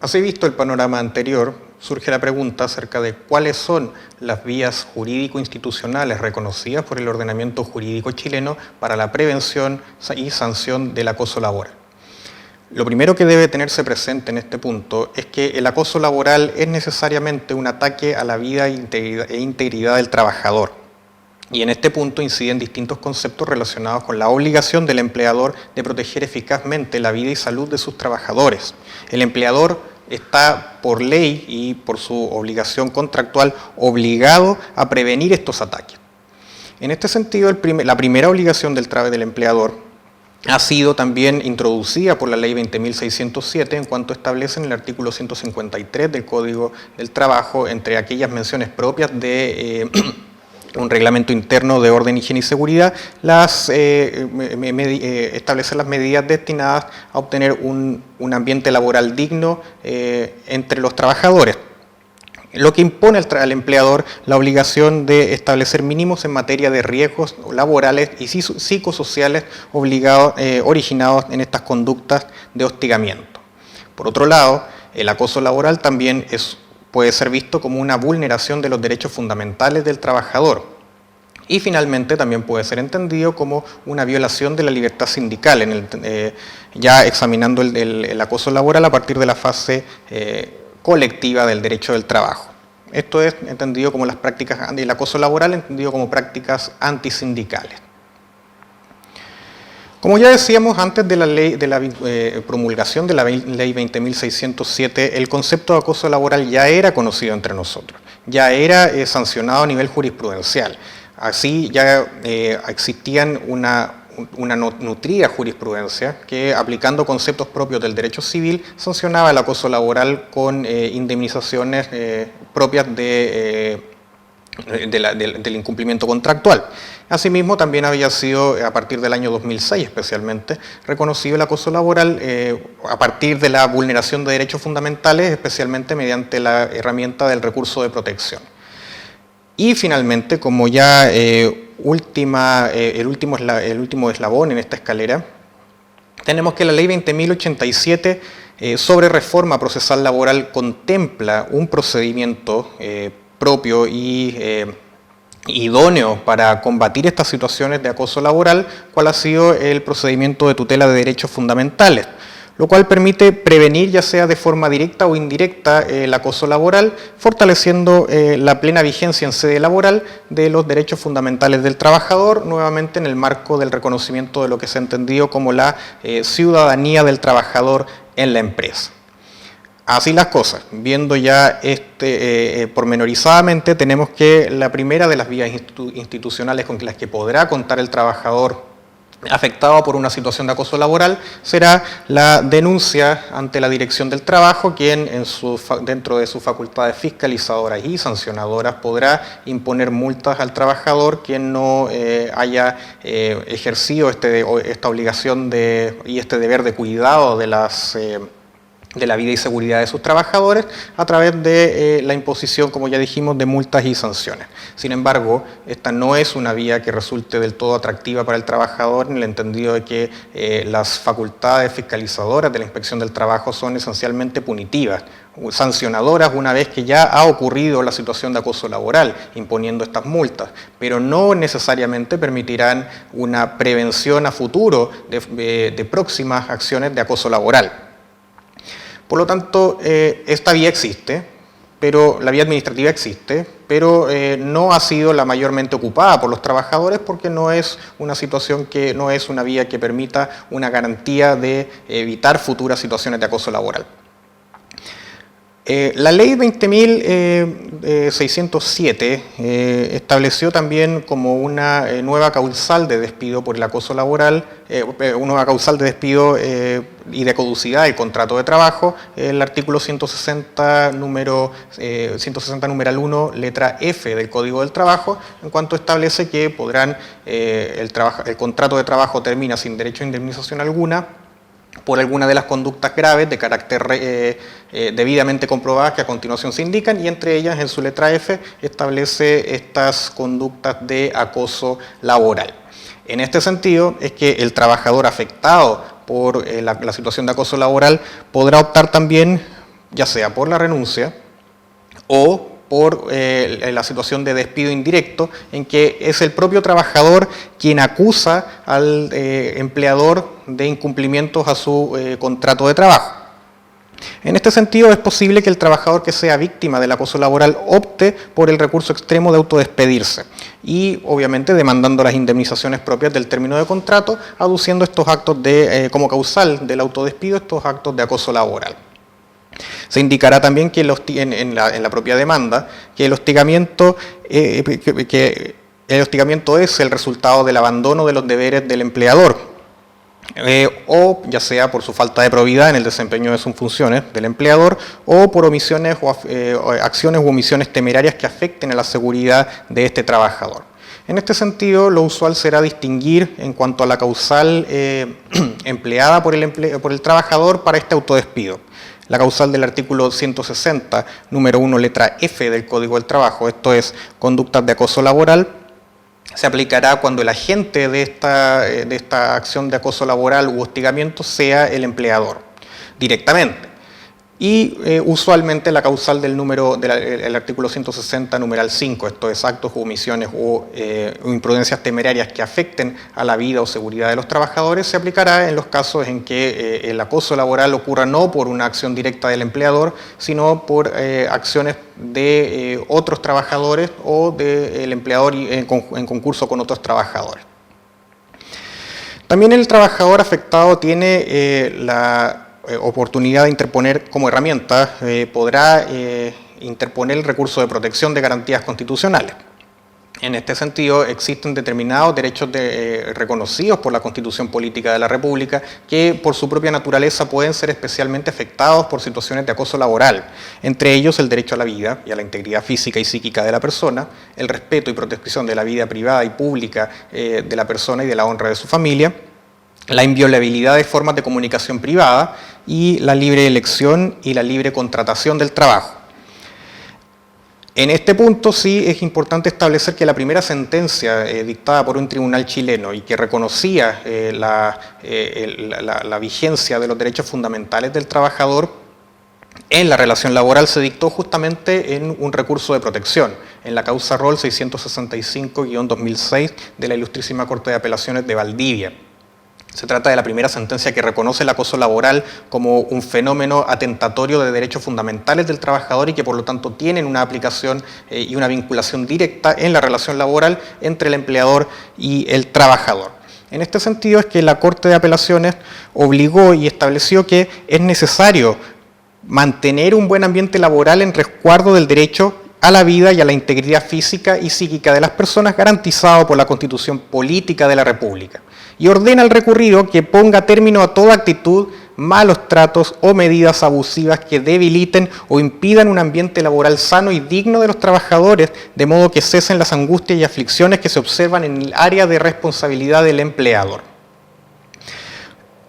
Así visto el panorama anterior, surge la pregunta acerca de cuáles son las vías jurídico-institucionales reconocidas por el ordenamiento jurídico chileno para la prevención y sanción del acoso laboral. Lo primero que debe tenerse presente en este punto es que el acoso laboral es necesariamente un ataque a la vida e integridad del trabajador. Y en este punto inciden distintos conceptos relacionados con la obligación del empleador de proteger eficazmente la vida y salud de sus trabajadores. El empleador está por ley y por su obligación contractual obligado a prevenir estos ataques. En este sentido, la primera obligación del empleador ha sido también introducida por la Ley 20.607 en cuanto establece en el artículo 153 del Código del Trabajo, entre aquellas menciones propias de un reglamento interno de orden, higiene y seguridad, establecer las medidas destinadas a obtener un ambiente laboral digno entre los trabajadores, lo que impone al empleador la obligación de establecer mínimos en materia de riesgos laborales y psicosociales originados en estas conductas de hostigamiento. Por otro lado, el acoso laboral también puede ser visto como una vulneración de los derechos fundamentales del trabajador. Y finalmente también puede ser entendido como una violación de la libertad sindical, ya examinando el acoso laboral a partir de la fase colectiva del derecho del trabajo. Esto es entendido como las prácticas, el acoso laboral entendido como prácticas antisindicales. Como ya decíamos antes de la promulgación de la Ley 20.607, el concepto de acoso laboral ya era conocido entre nosotros, ya era sancionado a nivel jurisprudencial. Así ya existían una nutrida jurisprudencia que, aplicando conceptos propios del derecho civil, sancionaba el acoso laboral con indemnizaciones propias del incumplimiento contractual. Asimismo, también había sido, a partir del año 2006 especialmente, reconocido el acoso laboral a partir de la vulneración de derechos fundamentales, especialmente mediante la herramienta del recurso de protección. Y finalmente, como ya el último eslabón en esta escalera, tenemos que la Ley 20.087 sobre reforma procesal laboral contempla un procedimiento propio y idóneo para combatir estas situaciones de acoso laboral, cual ha sido el procedimiento de tutela de derechos fundamentales, lo cual permite prevenir, ya sea de forma directa o indirecta, el acoso laboral, fortaleciendo la plena vigencia en sede laboral de los derechos fundamentales del trabajador, nuevamente en el marco del reconocimiento de lo que se ha entendido como la ciudadanía del trabajador en la empresa. Así las cosas, viendo ya pormenorizadamente, tenemos que la primera de las vías institucionales con las que podrá contar el trabajador afectado por una situación de acoso laboral será la denuncia ante la Dirección del Trabajo, quien dentro de sus facultades fiscalizadoras y sancionadoras podrá imponer multas al trabajador quien no haya ejercido esta obligación y este deber de cuidado de la vida y seguridad de sus trabajadores a través de la imposición, como ya dijimos, de multas y sanciones. Sin embargo, esta no es una vía que resulte del todo atractiva para el trabajador, en el entendido de que las facultades fiscalizadoras de la Inspección del Trabajo son esencialmente punitivas, sancionadoras una vez que ya ha ocurrido la situación de acoso laboral, imponiendo estas multas, pero no necesariamente permitirán una prevención a futuro de próximas acciones de acoso laboral. Por lo tanto, esta vía existe, pero la vía administrativa existe, pero no ha sido la mayormente ocupada por los trabajadores porque no es una vía que permita una garantía de evitar futuras situaciones de acoso laboral. La Ley 20.607 estableció también como una nueva causal de despido por el acoso laboral, una nueva causal de despido y de caducidad del contrato de trabajo, el artículo 160 numeral 1, letra F del Código del Trabajo, en cuanto establece que el contrato de trabajo termina sin derecho a indemnización alguna por alguna de las conductas graves de carácter debidamente comprobadas que a continuación se indican, y entre ellas, en su letra F, establece estas conductas de acoso laboral. En este sentido, es que el trabajador afectado por la situación de acoso laboral podrá optar también ya sea por la renuncia o por la situación de despido indirecto, en que es el propio trabajador quien acusa al empleador de incumplimientos a su contrato de trabajo. En este sentido, es posible que el trabajador que sea víctima del acoso laboral opte por el recurso extremo de autodespedirse y, obviamente, demandando las indemnizaciones propias del término de contrato, aduciendo estos actos como causal del autodespido, estos actos de acoso laboral. Se indicará también que en la propia demanda que el hostigamiento es el resultado del abandono de los deberes del empleador, o ya sea por su falta de probidad en el desempeño de sus funciones del empleador, o por omisiones o acciones u omisiones temerarias que afecten a la seguridad de este trabajador. En este sentido, lo usual será distinguir en cuanto a la causal empleada por el trabajador para este autodespido. La causal del artículo 160, número 1, letra F del Código del Trabajo, esto es, conductas de acoso laboral, se aplicará cuando el agente de esta acción de acoso laboral u hostigamiento sea el empleador directamente. Y usualmente la causal del artículo 160, numeral 5, esto es, actos u omisiones o imprudencias temerarias que afecten a la vida o seguridad de los trabajadores, se aplicará en los casos en que el acoso laboral ocurra no por una acción directa del empleador, sino por acciones de otros trabajadores o del empleador en concurso con otros trabajadores. También el trabajador afectado tiene la oportunidad de interponer como herramienta, podrá interponer el recurso de protección de garantías constitucionales. En este sentido, existen determinados derechos reconocidos por la Constitución Política de la República que por su propia naturaleza pueden ser especialmente afectados por situaciones de acoso laboral, entre ellos el derecho a la vida y a la integridad física y psíquica de la persona, el respeto y protección de la vida privada y pública de la persona y de la honra de su familia, la inviolabilidad de formas de comunicación privada y la libre elección y la libre contratación del trabajo. En este punto sí es importante establecer que la primera sentencia dictada por un tribunal chileno y que reconocía la vigencia de los derechos fundamentales del trabajador en la relación laboral se dictó justamente en un recurso de protección, en la causa Rol 665-2006 de la Ilustrísima Corte de Apelaciones de Valdivia. Se trata de la primera sentencia que reconoce el acoso laboral como un fenómeno atentatorio de derechos fundamentales del trabajador y que por lo tanto tienen una aplicación y una vinculación directa en la relación laboral entre el empleador y el trabajador. En este sentido es que la Corte de Apelaciones obligó y estableció que es necesario mantener un buen ambiente laboral en resguardo del derecho a la vida y a la integridad física y psíquica de las personas garantizado por la Constitución Política de la República. Y ordena al recurrido que ponga término a toda actitud, malos tratos o medidas abusivas que debiliten o impidan un ambiente laboral sano y digno de los trabajadores, de modo que cesen las angustias y aflicciones que se observan en el área de responsabilidad del empleador.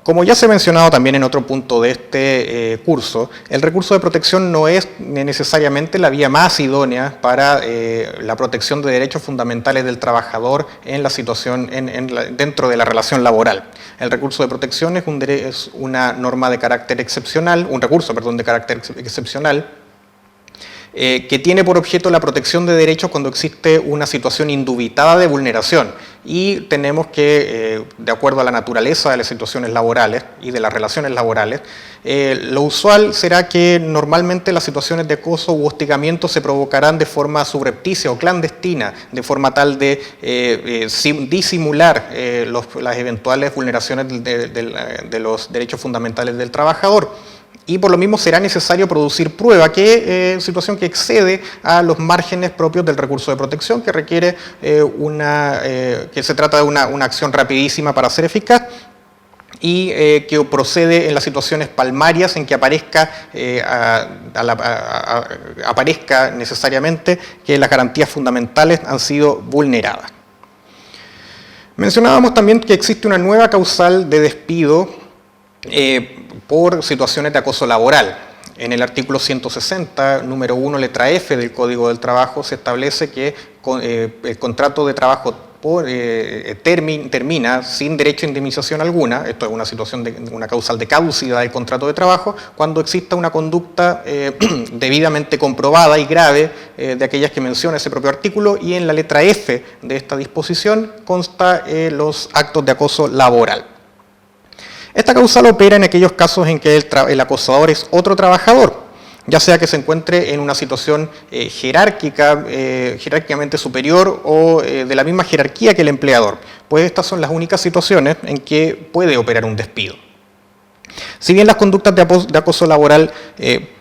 Como ya se ha mencionado también en otro punto de este curso, el recurso de protección no es necesariamente la vía más idónea para la protección de derechos fundamentales del trabajador en la situación dentro de la relación laboral. El recurso de protección es una norma de carácter excepcional, un recurso, perdón, de carácter excepcional, que tiene por objeto la protección de derechos cuando existe una situación indubitada de vulneración. Y tenemos que, de acuerdo a la naturaleza de las situaciones laborales y de las relaciones laborales, lo usual será que normalmente las situaciones de acoso u hostigamiento se provocarán de forma subrepticia o clandestina, de forma tal de disimular las eventuales vulneraciones de los derechos fundamentales del trabajador. Y por lo mismo será necesario producir prueba, situación que excede a los márgenes propios del recurso de protección, que requiere que se trata de una acción rapidísima para ser eficaz y que procede en las situaciones palmarias en que aparezca necesariamente que las garantías fundamentales han sido vulneradas. Mencionábamos también que existe una nueva causal de despido por situaciones de acoso laboral. En el artículo 160, número 1, letra F del Código del Trabajo, se establece que el contrato de trabajo termina sin derecho a indemnización alguna, esto es una situación una causal de caducidad del contrato de trabajo, cuando exista una conducta debidamente comprobada y grave de aquellas que menciona ese propio artículo, y en la letra F de esta disposición consta los actos de acoso laboral. Esta causal opera en aquellos casos en que el acosador es otro trabajador, ya sea que se encuentre en una situación jerárquicamente superior o de la misma jerarquía que el empleador, pues estas son las únicas situaciones en que puede operar un despido. Si bien las conductas de acoso laboral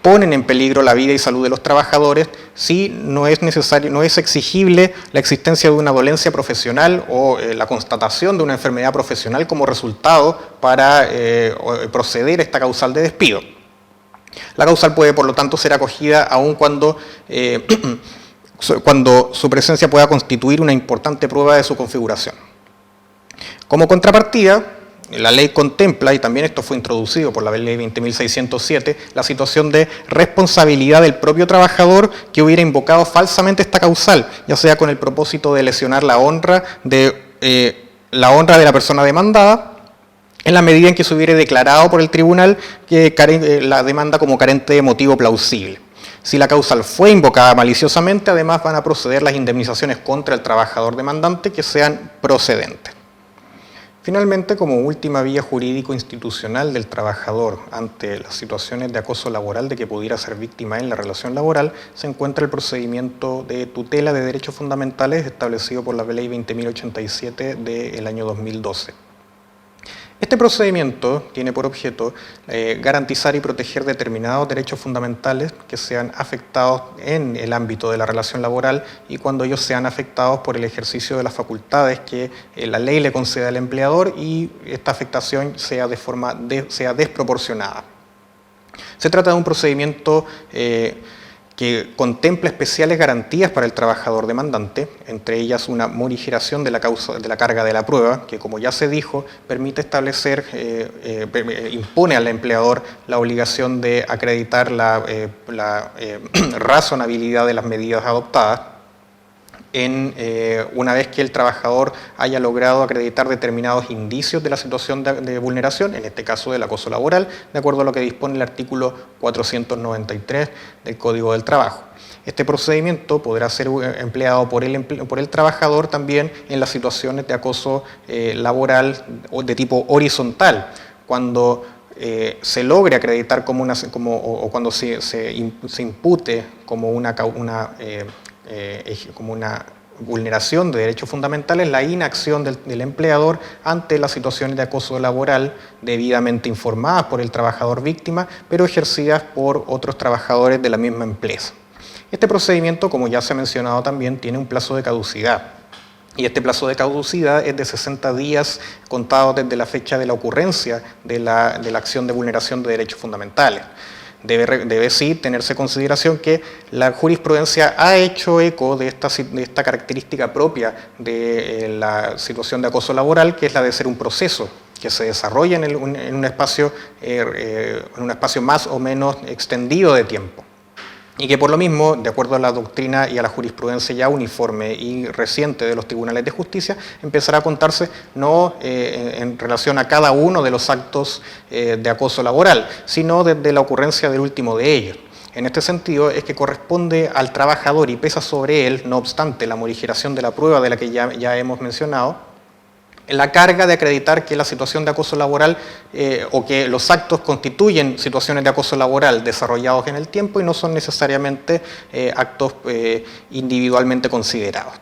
ponen en peligro la vida y salud de los trabajadores, sí no es exigible la existencia de una dolencia profesional o la constatación de una enfermedad profesional como resultado para proceder a esta causal de despido. La causal puede, por lo tanto, ser acogida aun cuando su presencia pueda constituir una importante prueba de su configuración. Como contrapartida, la ley contempla, y también esto fue introducido por la ley 20.607, la situación de responsabilidad del propio trabajador que hubiera invocado falsamente esta causal, ya sea con el propósito de lesionar la honra de la persona demandada, en la medida en que se hubiere declarado por el tribunal que la demanda como carente de motivo plausible. Si la causal fue invocada maliciosamente, además van a proceder las indemnizaciones contra el trabajador demandante que sean procedentes. Finalmente, como última vía jurídico-institucional del trabajador ante las situaciones de acoso laboral de que pudiera ser víctima en la relación laboral, se encuentra el procedimiento de tutela de derechos fundamentales establecido por la ley 20.087 del año 2012. Este procedimiento tiene por objeto garantizar y proteger determinados derechos fundamentales que sean afectados en el ámbito de la relación laboral y cuando ellos sean afectados por el ejercicio de las facultades que la ley le concede al empleador y esta afectación sea desproporcionada. Se trata de un procedimiento que contempla especiales garantías para el trabajador demandante, entre ellas una morigeración de la carga de la prueba, que como ya se dijo, permite establecer, impone al empleador la obligación de acreditar la razonabilidad de las medidas adoptadas, una vez que el trabajador haya logrado acreditar determinados indicios de la situación de vulneración, en este caso del acoso laboral, de acuerdo a lo que dispone el artículo 493 del Código del Trabajo. Este procedimiento podrá ser empleado por el trabajador también en las situaciones de acoso laboral de tipo horizontal, cuando se logre acreditar o cuando se impute como una vulneración de derechos fundamentales la inacción del empleador ante las situaciones de acoso laboral debidamente informadas por el trabajador víctima, pero ejercidas por otros trabajadores de la misma empresa. Este procedimiento, como ya se ha mencionado también, tiene un plazo de caducidad. Y este plazo de caducidad es de 60 días contados desde la fecha de la ocurrencia de la acción de vulneración de derechos fundamentales. Debe sí tenerse en consideración que la jurisprudencia ha hecho eco de esta característica propia de la situación de acoso laboral, que es la de ser un proceso que se desarrolla en un espacio más o menos extendido de tiempo. Y que por lo mismo, de acuerdo a la doctrina y a la jurisprudencia ya uniforme y reciente de los tribunales de justicia, empezará a contarse no en relación a cada uno de los actos de acoso laboral, sino desde la ocurrencia del último de ellos. En este sentido es que corresponde al trabajador y pesa sobre él, no obstante la morigeración de la prueba de la que ya hemos mencionado, la carga de acreditar que la situación de acoso laboral o que los actos constituyen situaciones de acoso laboral desarrollados en el tiempo y no son necesariamente actos individualmente considerados.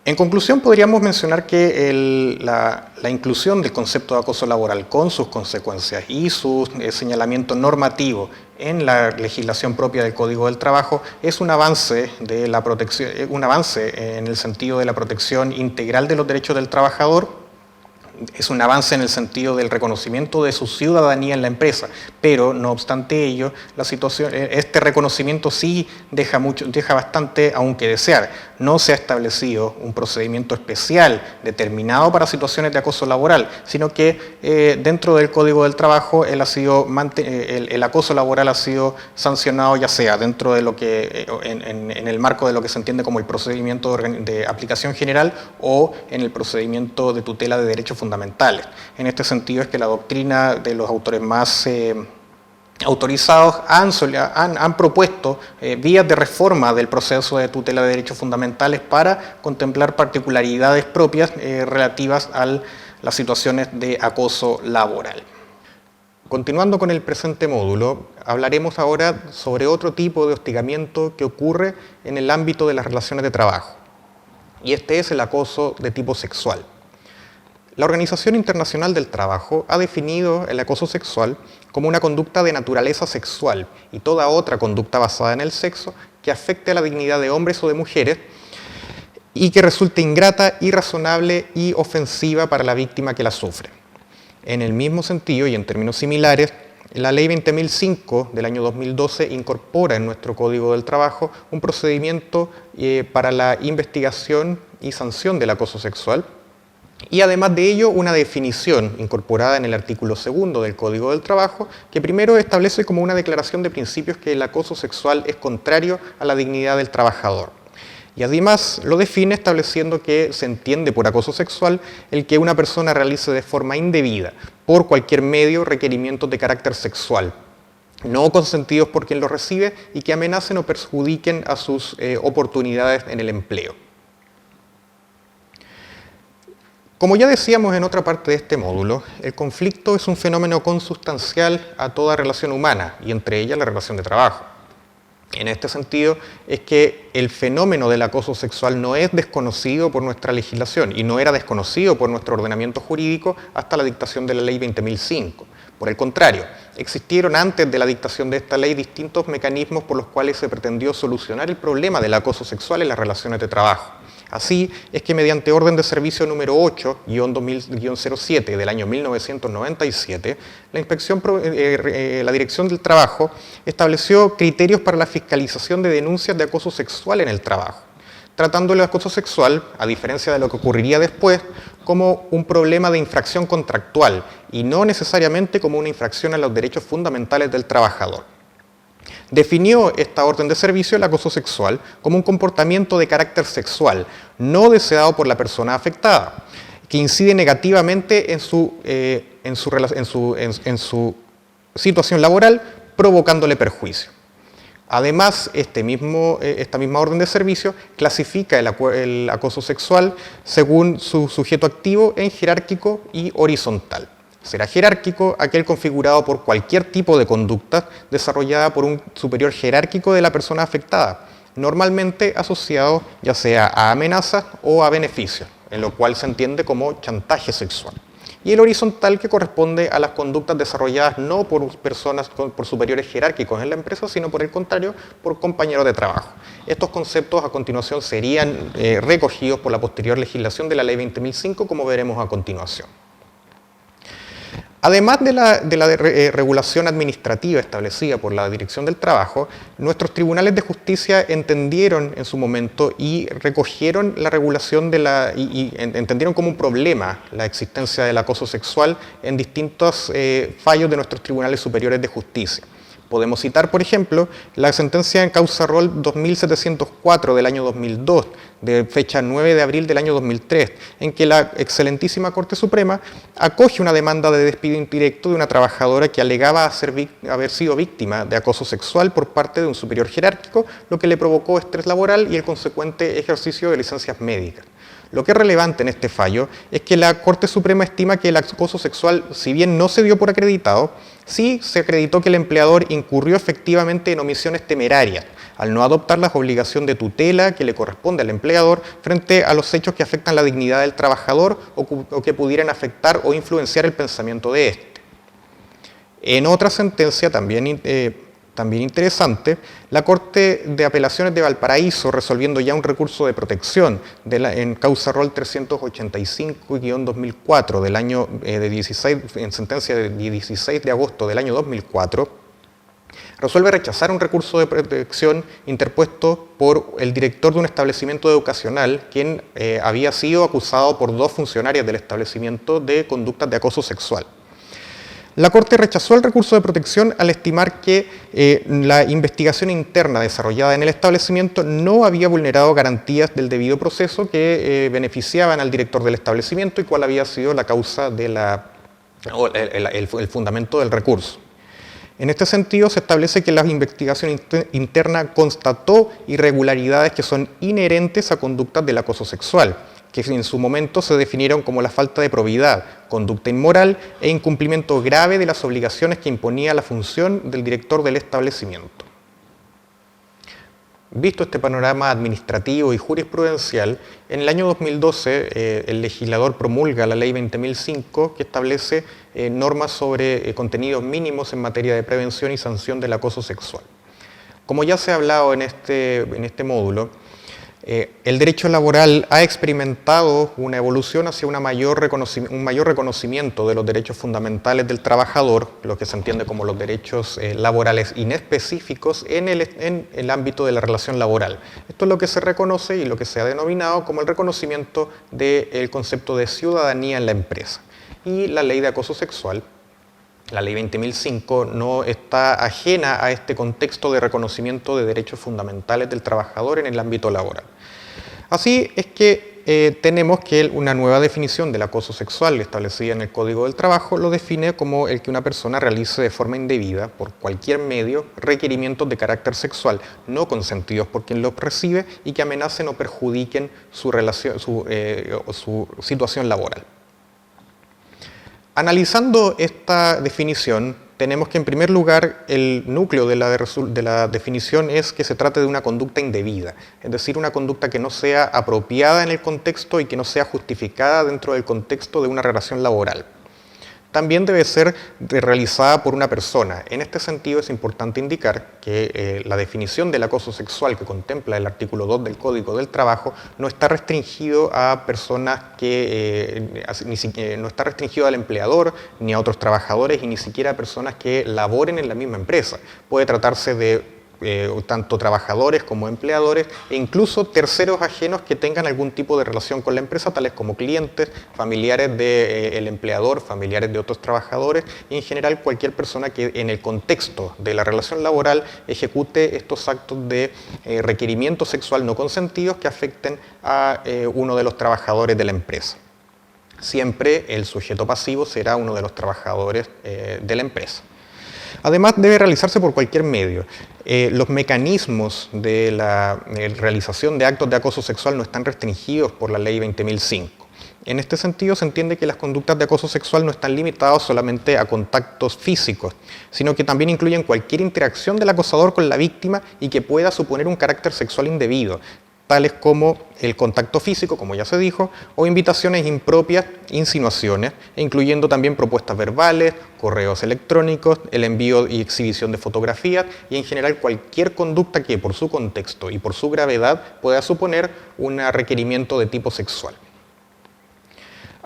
En conclusión, podríamos mencionar que la inclusión del concepto de acoso laboral con sus consecuencias y su señalamiento normativo en la legislación propia del Código del Trabajo es un avance en el sentido de la protección integral de los derechos del trabajador, es un avance en el sentido del reconocimiento de su ciudadanía en la empresa, pero no obstante ello, la situación, este reconocimiento sí deja bastante aún que desear. No se ha establecido un procedimiento especial determinado para situaciones de acoso laboral, sino que dentro del Código del Trabajo el acoso laboral ha sido sancionado, ya sea dentro de lo que en el marco de lo que se entiende como el procedimiento de aplicación general o en el procedimiento de tutela de derechos fundamentales. En este sentido es que la doctrina de los autores más autorizados han propuesto vías de reforma del proceso de tutela de derechos fundamentales para contemplar particularidades propias relativas a las situaciones de acoso laboral. Continuando con el presente módulo, hablaremos ahora sobre otro tipo de hostigamiento que ocurre en el ámbito de las relaciones de trabajo, y este es el acoso de tipo sexual. La Organización Internacional del Trabajo ha definido el acoso sexual como una conducta de naturaleza sexual y toda otra conducta basada en el sexo que afecte a la dignidad de hombres o de mujeres y que resulte ingrata, irrazonable y ofensiva para la víctima que la sufre. En el mismo sentido y en términos similares, la Ley 20.005 del año 2012 incorpora en nuestro Código del Trabajo un procedimiento para la investigación y sanción del acoso sexual, y además de ello una definición incorporada en el artículo 2 del Código del Trabajo que primero establece como una declaración de principios que el acoso sexual es contrario a la dignidad del trabajador. Y además lo define estableciendo que se entiende por acoso sexual el que una persona realice de forma indebida, por cualquier medio, requerimientos de carácter sexual, no consentidos por quien los recibe y que amenacen o perjudiquen a sus oportunidades en el empleo. Como ya decíamos en otra parte de este módulo, el conflicto es un fenómeno consustancial a toda relación humana y entre ellas la relación de trabajo. En este sentido es que el fenómeno del acoso sexual no es desconocido por nuestra legislación y no era desconocido por nuestro ordenamiento jurídico hasta la dictación de la Ley 20.005. Por el contrario, existieron antes de la dictación de esta ley distintos mecanismos por los cuales se pretendió solucionar el problema del acoso sexual en las relaciones de trabajo. Así es que mediante orden de servicio número 8-2000-07 del año 1997, la Dirección del Trabajo estableció criterios para la fiscalización de denuncias de acoso sexual en el trabajo, tratando el acoso sexual, a diferencia de lo que ocurriría después, como un problema de infracción contractual y no necesariamente como una infracción a los derechos fundamentales del trabajador. Definió esta orden de servicio el acoso sexual como un comportamiento de carácter sexual, no deseado por la persona afectada, que incide negativamente en su situación laboral, provocándole perjuicio. Además, esta misma orden de servicio clasifica el acoso sexual según su sujeto activo en jerárquico y horizontal. Será jerárquico aquel configurado por cualquier tipo de conducta desarrollada por un superior jerárquico de la persona afectada, normalmente asociado ya sea a amenazas o a beneficios, en lo cual se entiende como chantaje sexual. Y el horizontal, que corresponde a las conductas desarrolladas no por personas, por superiores jerárquicos en la empresa, sino por el contrario, por compañeros de trabajo. Estos conceptos a continuación serían recogidos por la posterior legislación de la Ley 20.005, como veremos a continuación. Además de la regulación administrativa establecida por la Dirección del Trabajo, nuestros tribunales de justicia entendieron en su momento y recogieron la regulación y entendieron como un problema la existencia del acoso sexual en distintos fallos de nuestros tribunales superiores de justicia. Podemos citar, por ejemplo, la sentencia en causa Rol 2704 del año 2002, de fecha 9 de abril del año 2003, en que la excelentísima Corte Suprema acoge una demanda de despido indirecto de una trabajadora que alegaba haber sido víctima de acoso sexual por parte de un superior jerárquico, lo que le provocó estrés laboral y el consecuente ejercicio de licencias médicas. Lo que es relevante en este fallo es que la Corte Suprema estima que el acoso sexual, si bien no se dio por acreditado, sí se acreditó que el empleador incurrió efectivamente en omisiones temerarias, al no adoptar la obligación de tutela que le corresponde al empleador frente a los hechos que afectan la dignidad del trabajador o que pudieran afectar o influenciar el pensamiento de éste. En otra sentencia también también interesante, la Corte de Apelaciones de Valparaíso, resolviendo ya un recurso de protección en causa rol 385-2004 del año en sentencia de 16 de agosto del año 2004, resuelve rechazar un recurso de protección interpuesto por el director de un establecimiento educacional, quien había sido acusado por 2 funcionarias del establecimiento de conductas de acoso sexual. La Corte rechazó el recurso de protección al estimar que la investigación interna desarrollada en el establecimiento no había vulnerado garantías del debido proceso que beneficiaban al director del establecimiento y cuál había sido la causa de el fundamento del recurso. En este sentido, se establece que la investigación interna constató irregularidades que son inherentes a conductas del acoso sexual, que en su momento se definieron como la falta de probidad, conducta inmoral e incumplimiento grave de las obligaciones que imponía la función del director del establecimiento. Visto este panorama administrativo y jurisprudencial, en el año 2012 el legislador promulga la Ley 20.005 que establece normas sobre contenidos mínimos en materia de prevención y sanción del acoso sexual. Como ya se ha hablado en este módulo, el derecho laboral ha experimentado una evolución hacia un mayor reconocimiento de los derechos fundamentales del trabajador, lo que se entiende como los derechos laborales inespecíficos en el ámbito de la relación laboral. Esto es lo que se reconoce y lo que se ha denominado como el reconocimiento del concepto de ciudadanía en la empresa. Y la ley de acoso sexual, la ley 20.005, no está ajena a este contexto de reconocimiento de derechos fundamentales del trabajador en el ámbito laboral. Así es que tenemos que una nueva definición del acoso sexual establecida en el Código del Trabajo lo define como el que una persona realice de forma indebida, por cualquier medio, requerimientos de carácter sexual no consentidos por quien los recibe y que amenacen o perjudiquen su situación laboral. Analizando esta definición, tenemos que en primer lugar el núcleo de la definición es que se trate de una conducta indebida, es decir, una conducta que no sea apropiada en el contexto y que no sea justificada dentro del contexto de una relación laboral. También debe ser realizada por una persona. En este sentido es importante indicar que la definición del acoso sexual que contempla el artículo 2 del Código del Trabajo no está restringido a personas no está restringido al empleador ni a otros trabajadores y ni siquiera a personas que laboren en la misma empresa. Puede tratarse de tanto trabajadores como empleadores e incluso terceros ajenos que tengan algún tipo de relación con la empresa, tales como clientes, familiares del empleador, familiares de otros trabajadores y en general cualquier persona que en el contexto de la relación laboral ejecute estos actos de requerimiento sexual no consentidos que afecten a uno de los trabajadores de la empresa. Siempre el sujeto pasivo será uno de los trabajadores de la empresa. Además, debe realizarse por cualquier medio. Los mecanismos de la realización de actos de acoso sexual no están restringidos por la Ley 20.005. En este sentido, se entiende que las conductas de acoso sexual no están limitadas solamente a contactos físicos, sino que también incluyen cualquier interacción del acosador con la víctima y que pueda suponer un carácter sexual indebido, tales como el contacto físico, como ya se dijo, o invitaciones impropias, insinuaciones, incluyendo también propuestas verbales, correos electrónicos, el envío y exhibición de fotografías y en general cualquier conducta que por su contexto y por su gravedad pueda suponer un requerimiento de tipo sexual.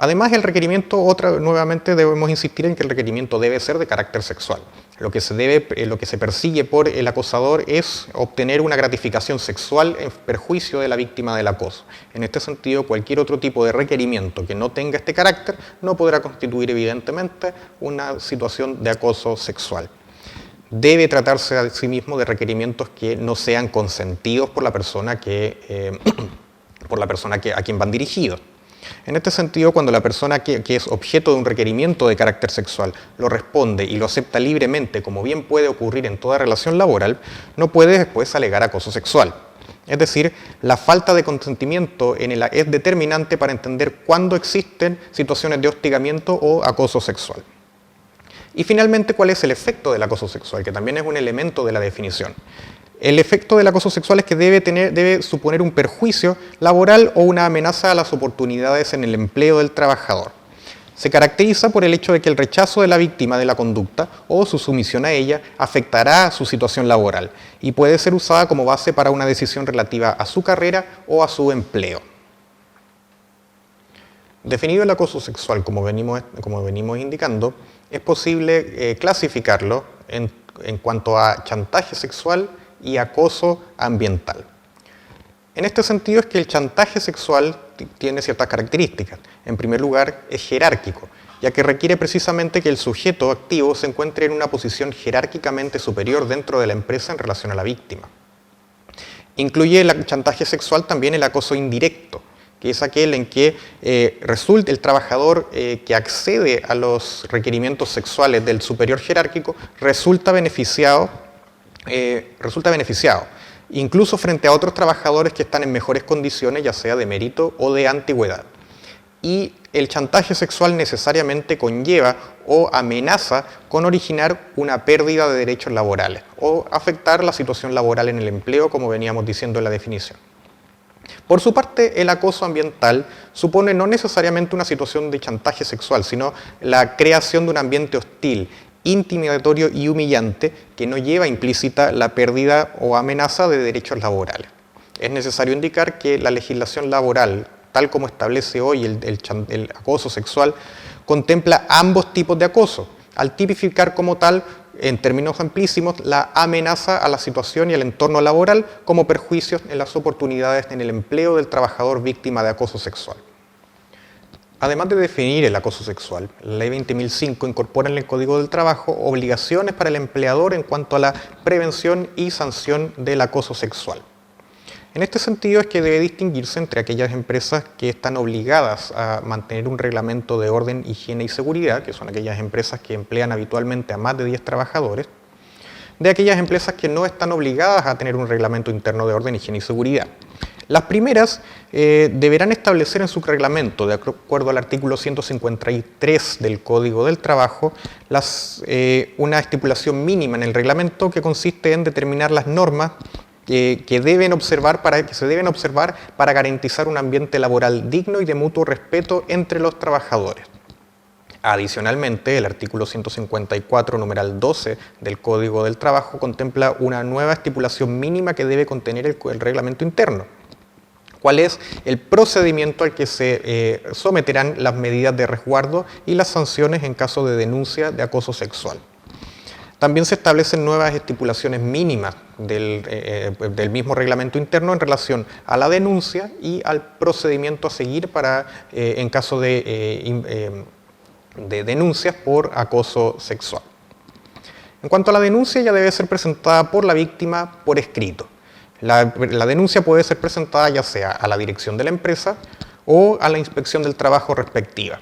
Además, el requerimiento, nuevamente debemos insistir en que el requerimiento debe ser de carácter sexual. Lo que se persigue por el acosador es obtener una gratificación sexual en perjuicio de la víctima del acoso. En este sentido, cualquier otro tipo de requerimiento que no tenga este carácter no podrá constituir evidentemente una situación de acoso sexual. Debe tratarse asimismo de requerimientos que no sean consentidos por la persona a quien van dirigidos. En este sentido, cuando la persona que es objeto de un requerimiento de carácter sexual lo responde y lo acepta libremente, como bien puede ocurrir en toda relación laboral, no puede después alegar acoso sexual. Es decir, la falta de consentimiento es determinante para entender cuándo existen situaciones de hostigamiento o acoso sexual. Y finalmente, ¿cuál es el efecto del acoso sexual? Que también es un elemento de la definición. El efecto del acoso sexual es que debe suponer un perjuicio laboral o una amenaza a las oportunidades en el empleo del trabajador. Se caracteriza por el hecho de que el rechazo de la víctima de la conducta o su sumisión a ella afectará su situación laboral y puede ser usada como base para una decisión relativa a su carrera o a su empleo. Definido el acoso sexual como venimos indicando, es posible clasificarlo en cuanto a chantaje sexual y acoso ambiental. En este sentido es que el chantaje sexual tiene ciertas características. En primer lugar, es jerárquico, ya que requiere precisamente que el sujeto activo se encuentre en una posición jerárquicamente superior dentro de la empresa en relación a la víctima. Incluye el chantaje sexual también el acoso indirecto, que es aquel en que resulta el trabajador que accede a los requerimientos sexuales del superior jerárquico resulta beneficiado, incluso frente a otros trabajadores que están en mejores condiciones, ya sea de mérito o de antigüedad. Y el chantaje sexual necesariamente conlleva o amenaza con originar una pérdida de derechos laborales o afectar la situación laboral en el empleo, como veníamos diciendo en la definición. Por su parte, el acoso ambiental supone no necesariamente una situación de chantaje sexual, sino la creación de un ambiente hostil, intimidatorio y humillante que no lleva implícita la pérdida o amenaza de derechos laborales. Es necesario indicar que la legislación laboral, tal como establece hoy el acoso sexual, contempla ambos tipos de acoso, al tipificar como tal, en términos amplísimos, la amenaza a la situación y al entorno laboral como perjuicios en las oportunidades en el empleo del trabajador víctima de acoso sexual. Además de definir el acoso sexual, la Ley 20.005 incorpora en el Código del Trabajo obligaciones para el empleador en cuanto a la prevención y sanción del acoso sexual. En este sentido es que debe distinguirse entre aquellas empresas que están obligadas a mantener un reglamento de orden, higiene y seguridad, que son aquellas empresas que emplean habitualmente a más de 10 trabajadores, de aquellas empresas que no están obligadas a tener un reglamento interno de orden, higiene y seguridad. Las primeras deberán establecer en su reglamento, de acuerdo al artículo 153 del Código del Trabajo, una estipulación mínima en el reglamento que consiste en determinar las normas que se deben observar para garantizar un ambiente laboral digno y de mutuo respeto entre los trabajadores. Adicionalmente, el artículo 154, numeral 12 del Código del Trabajo contempla una nueva estipulación mínima que debe contener el reglamento interno. ¿Cuál es el procedimiento al que se someterán las medidas de resguardo y las sanciones en caso de denuncia de acoso sexual? También se establecen nuevas estipulaciones mínimas del mismo reglamento interno en relación a la denuncia y al procedimiento a seguir en caso de denuncias por acoso sexual. En cuanto a la denuncia, ya debe ser presentada por la víctima por escrito. La denuncia puede ser presentada ya sea a la dirección de la empresa o a la inspección del trabajo respectiva.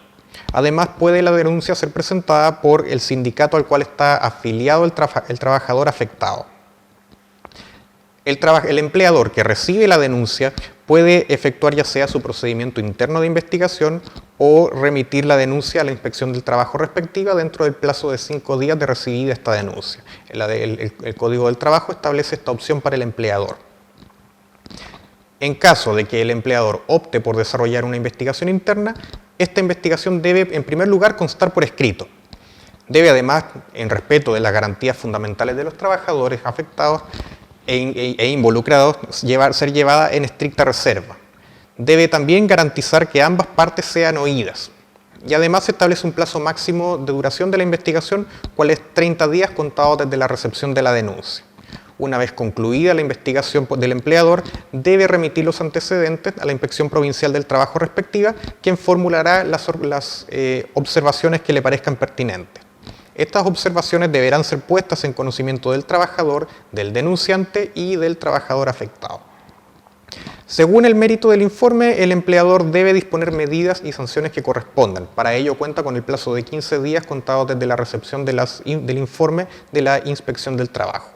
Además, puede la denuncia ser presentada por el sindicato al cual está afiliado el trabajador afectado. El empleador que recibe la denuncia puede efectuar ya sea su procedimiento interno de investigación o remitir la denuncia a la inspección del trabajo respectiva dentro del plazo de 5 días de recibida esta denuncia. El Código del Trabajo establece esta opción para el empleador. En caso de que el empleador opte por desarrollar una investigación interna, esta investigación debe, en primer lugar, constar por escrito. Debe, además, en respeto de las garantías fundamentales de los trabajadores afectados e involucrados, ser llevada en estricta reserva. Debe también garantizar que ambas partes sean oídas. Y además se establece un plazo máximo de duración de la investigación, cual es 30 días contados desde la recepción de la denuncia. Una vez concluida la investigación del empleador, debe remitir los antecedentes a la Inspección Provincial del Trabajo respectiva, quien formulará las observaciones que le parezcan pertinentes. Estas observaciones deberán ser puestas en conocimiento del trabajador, del denunciante y del trabajador afectado. Según el mérito del informe, el empleador debe disponer medidas y sanciones que correspondan. Para ello cuenta con el plazo de 15 días contados desde la recepción del informe de la Inspección del Trabajo.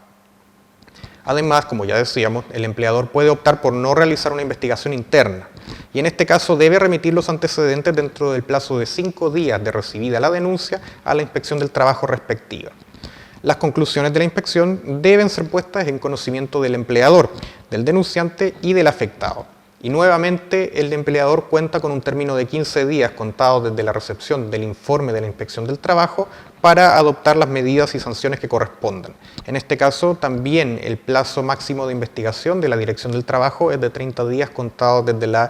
Además, como ya decíamos, el empleador puede optar por no realizar una investigación interna y en este caso debe remitir los antecedentes dentro del plazo de 5 días de recibida la denuncia a la Inspección del Trabajo respectiva. Las conclusiones de la inspección deben ser puestas en conocimiento del empleador, del denunciante y del afectado. Y nuevamente el empleador cuenta con un término de 15 días contados desde la recepción del informe de la inspección del trabajo para adoptar las medidas y sanciones que correspondan. En este caso también el plazo máximo de investigación de la Dirección del Trabajo es de 30 días contados desde la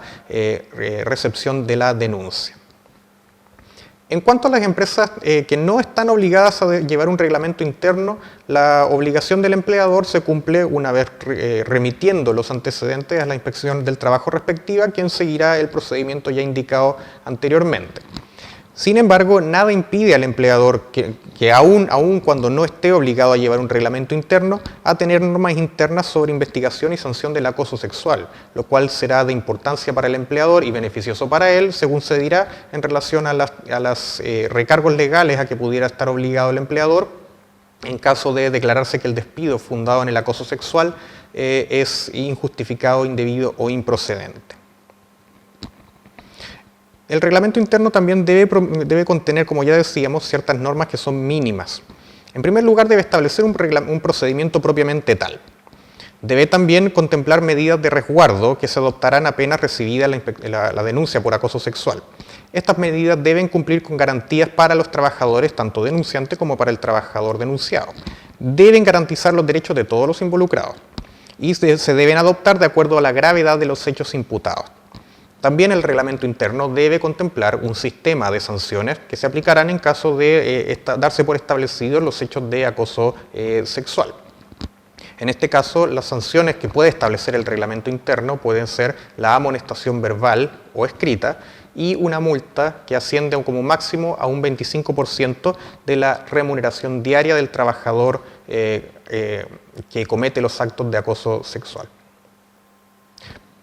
recepción de la denuncia. En cuanto a las empresas que no están obligadas a llevar un reglamento interno, la obligación del empleador se cumple una vez remitiendo los antecedentes a la inspección del trabajo respectiva, quien seguirá el procedimiento ya indicado anteriormente. Sin embargo, nada impide al empleador que aún cuando no esté obligado a llevar un reglamento interno, a tener normas internas sobre investigación y sanción del acoso sexual, lo cual será de importancia para el empleador y beneficioso para él, según se dirá, en relación a los recargos legales a que pudiera estar obligado el empleador en caso de declararse que el despido fundado en el acoso sexual es injustificado, indebido o improcedente. El reglamento interno también debe contener, como ya decíamos, ciertas normas que son mínimas. En primer lugar, debe establecer un procedimiento propiamente tal. Debe también contemplar medidas de resguardo que se adoptarán apenas recibida la denuncia por acoso sexual. Estas medidas deben cumplir con garantías para los trabajadores, tanto denunciante como para el trabajador denunciado. Deben garantizar los derechos de todos los involucrados y se deben adoptar de acuerdo a la gravedad de los hechos imputados. También el reglamento interno debe contemplar un sistema de sanciones que se aplicarán en caso de darse por establecidos los hechos de acoso sexual. En este caso, las sanciones que puede establecer el reglamento interno pueden ser la amonestación verbal o escrita y una multa que asciende como máximo a un 25% de la remuneración diaria del trabajador que comete los actos de acoso sexual.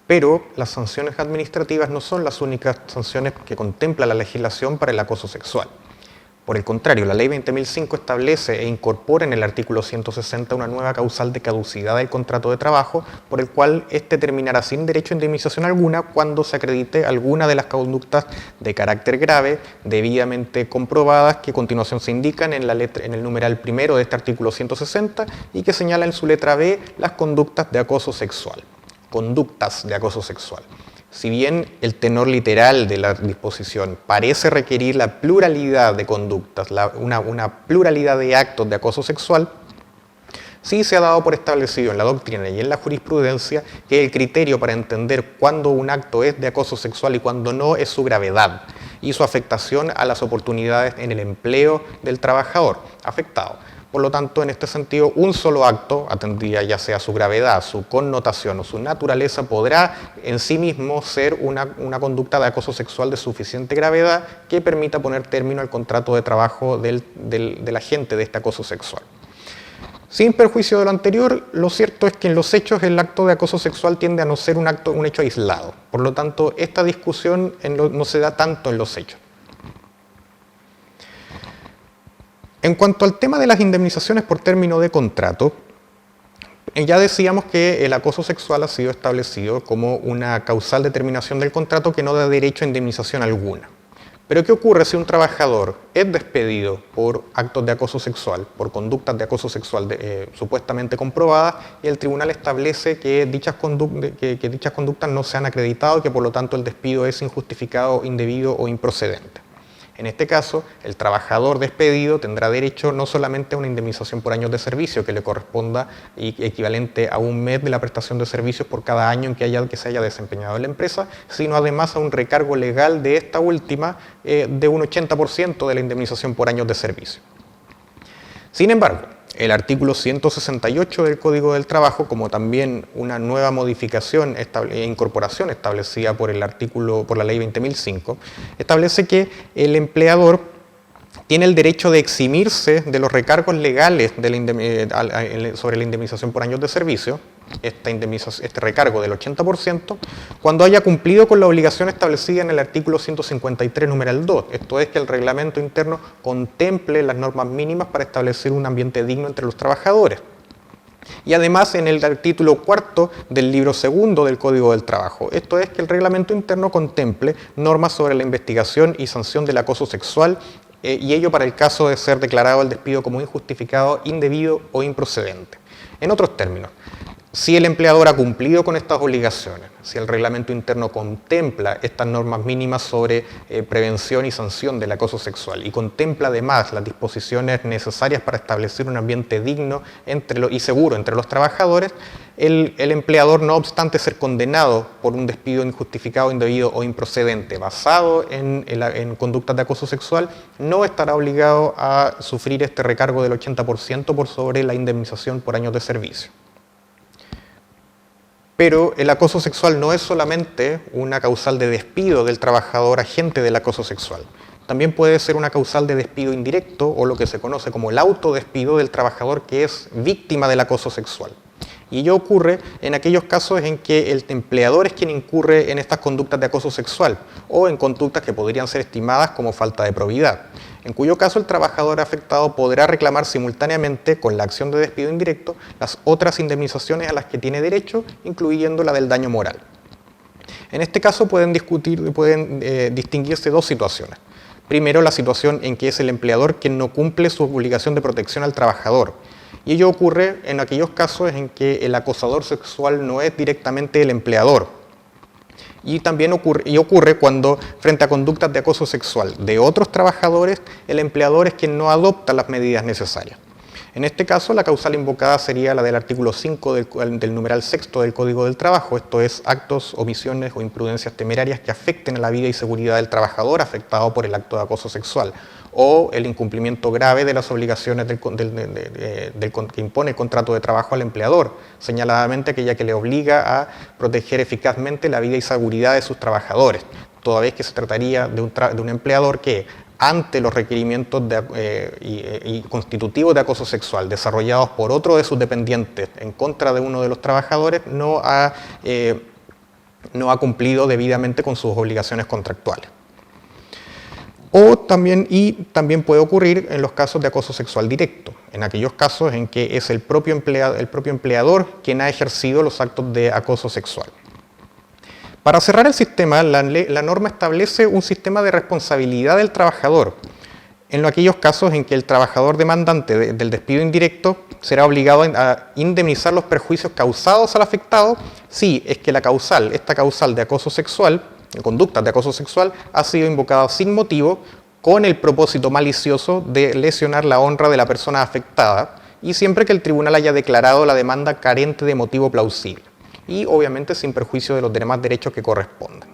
Pero las sanciones administrativas no son las únicas sanciones que contempla la legislación para el acoso sexual. Por el contrario, la Ley 20.005 establece e incorpora en el artículo 160 una nueva causal de caducidad del contrato de trabajo, por el cual éste terminará sin derecho a indemnización alguna cuando se acredite alguna de las conductas de carácter grave, debidamente comprobadas, que a continuación se indican en el numeral primero de este artículo 160 y que señala en su letra B las conductas de acoso sexual. Conductas de acoso sexual. Si bien el tenor literal de la disposición parece requerir la pluralidad de conductas, una pluralidad de actos de acoso sexual, sí se ha dado por establecido en la doctrina y en la jurisprudencia que el criterio para entender cuándo un acto es de acoso sexual y cuándo no es su gravedad y su afectación a las oportunidades en el empleo del trabajador afectado. Por lo tanto, en este sentido, un solo acto, atendida ya sea su gravedad, su connotación o su naturaleza, podrá en sí mismo ser una conducta de acoso sexual de suficiente gravedad que permita poner término al contrato de trabajo del agente de este acoso sexual. Sin perjuicio de lo anterior, lo cierto es que en los hechos el acto de acoso sexual tiende a no ser un hecho aislado. Por lo tanto, esta discusión no se da tanto en los hechos. En cuanto al tema de las indemnizaciones por término de contrato, ya decíamos que el acoso sexual ha sido establecido como una causal de terminación del contrato que no da derecho a indemnización alguna. Pero ¿qué ocurre si un trabajador es despedido por actos de acoso sexual, por conductas de acoso sexual supuestamente comprobadas, y el tribunal establece que dichas conductas no se han acreditado y que por lo tanto el despido es injustificado, indebido o improcedente? En este caso, el trabajador despedido tendrá derecho no solamente a una indemnización por años de servicio que le corresponda y equivalente a un mes de la prestación de servicios por cada año en que se haya desempeñado en la empresa, sino además a un recargo legal de esta última de un 80% de la indemnización por años de servicio. Sin embargo, el artículo 168 del Código del Trabajo, como también una nueva modificación e incorporación establecida por la Ley 20.005, establece que el empleador tiene el derecho de eximirse de los recargos legales sobre la indemnización por años de servicio, este recargo del 80%, cuando haya cumplido con la obligación establecida en el artículo 153, numeral 2, esto es que el reglamento interno contemple las normas mínimas para establecer un ambiente digno entre los trabajadores. Y además en el título cuarto del libro segundo del Código del Trabajo, esto es que el reglamento interno contemple normas sobre la investigación y sanción del acoso sexual, y ello para el caso de ser declarado el despido como injustificado, indebido o improcedente. En otros términos, Si el empleador ha cumplido con estas obligaciones, si el reglamento interno contempla estas normas mínimas sobre prevención y sanción del acoso sexual y contempla además las disposiciones necesarias para establecer un ambiente digno y seguro entre los trabajadores, el empleador, no obstante ser condenado por un despido injustificado, indebido o improcedente basado en conductas de acoso sexual, no estará obligado a sufrir este recargo del 80% por sobre la indemnización por años de servicio. Pero el acoso sexual no es solamente una causal de despido del trabajador agente del acoso sexual. También puede ser una causal de despido indirecto o lo que se conoce como el autodespido del trabajador que es víctima del acoso sexual. Y ello ocurre en aquellos casos en que el empleador es quien incurre en estas conductas de acoso sexual o en conductas que podrían ser estimadas como falta de probidad, en cuyo caso el trabajador afectado podrá reclamar simultáneamente con la acción de despido indirecto las otras indemnizaciones a las que tiene derecho, incluyendo la del daño moral. En este caso pueden distinguirse dos situaciones. Primero, la situación en que es el empleador quien no cumple su obligación de protección al trabajador. Y ello ocurre en aquellos casos en que el acosador sexual no es directamente el empleador. Y también ocurre cuando, frente a conductas de acoso sexual de otros trabajadores, el empleador es quien no adopta las medidas necesarias. En este caso, la causal invocada sería la del artículo 5 del numeral sexto del Código del Trabajo, esto es, actos, omisiones o imprudencias temerarias que afecten a la vida y seguridad del trabajador afectado por el acto de acoso sexual, o el incumplimiento grave de las obligaciones que impone el contrato de trabajo al empleador, señaladamente aquella que le obliga a proteger eficazmente la vida y seguridad de sus trabajadores, toda vez que se trataría de un empleador que, ante los requerimientos y constitutivos de acoso sexual desarrollados por otro de sus dependientes en contra de uno de los trabajadores, no ha cumplido debidamente con sus obligaciones contractuales. También puede ocurrir en los casos de acoso sexual directo, en aquellos casos en que es el propio empleador quien ha ejercido los actos de acoso sexual. Para cerrar el sistema, la norma establece un sistema de responsabilidad del trabajador, en aquellos casos en que el trabajador demandante del despido indirecto será obligado a indemnizar los perjuicios causados al afectado si es que esta causal de acoso sexual, de conductas de acoso sexual, ha sido invocada sin motivo con el propósito malicioso de lesionar la honra de la persona afectada y siempre que el tribunal haya declarado la demanda carente de motivo plausible y obviamente sin perjuicio de los demás derechos que correspondan.